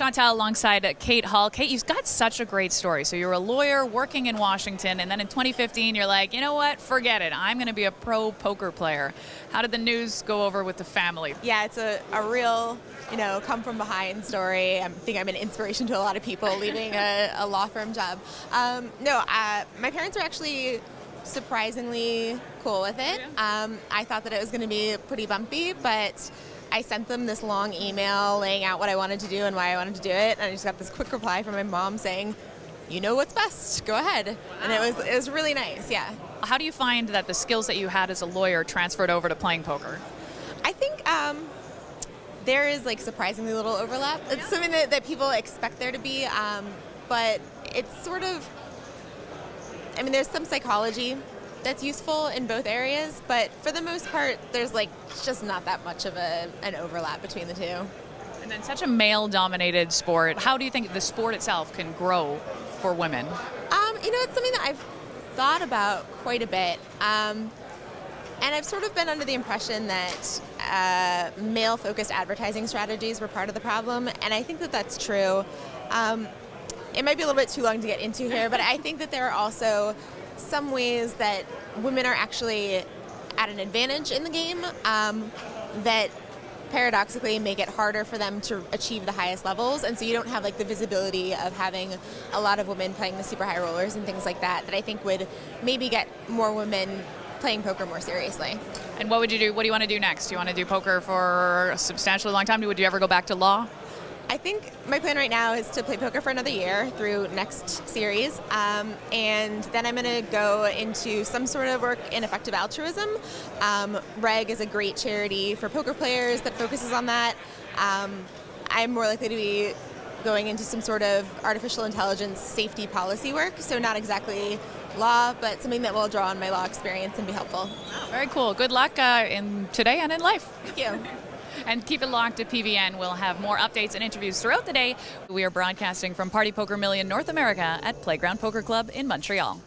Chantal alongside Cate Hall. Cate, you've got such a great story. So you're a lawyer working in Washington, and then in 2015, you're like, you know what, forget it. I'm going to be a pro poker player. How did the news go over with the family? Yeah, it's a real, come from behind story. I think I'm an inspiration to a lot of people leaving a law firm job. My parents are actually surprisingly cool with it. I thought that it was going to be pretty bumpy, but I sent them this long email laying out what I wanted to do and why I wanted to do it, and I just got this quick reply from my mom saying, you know what's best, go ahead. Wow. And it was really nice, yeah. How do you find that the skills that you had as a lawyer transferred over to playing poker? I think there is surprisingly little overlap. It's something that people expect there to be, but it's sort of, there's some psychology that's useful in both areas, but for the most part, there's just not that much of an overlap between the two. And then such a male-dominated sport, how do you think the sport itself can grow for women? It's something that I've thought about quite a bit, and I've sort of been under the impression that male-focused advertising strategies were part of the problem, and I think that that's true. It might be a little bit too long to get into here, but I think that there are also some ways that women are actually at an advantage in the game that paradoxically make it harder for them to achieve the highest levels, and so you don't have the visibility of having a lot of women playing the super high rollers and things like that I think would maybe get more women playing poker more seriously. And what would you do? What do you want to do next? Do you want to do poker for a substantially long time? Would you ever go back to law? I think my plan right now is to play poker for another year through next series, and then I'm going to go into some sort of work in effective altruism. REG is a great charity for poker players that focuses on that. I'm more likely to be going into some sort of artificial intelligence safety policy work, so not exactly law, but something that will draw on my law experience and be helpful. Very cool. Good luck in today and in life. Thank you. And keep it locked to PVN. We'll have more updates and interviews throughout the day. We are broadcasting from Party Poker Million North America at Playground Poker Club in Montreal.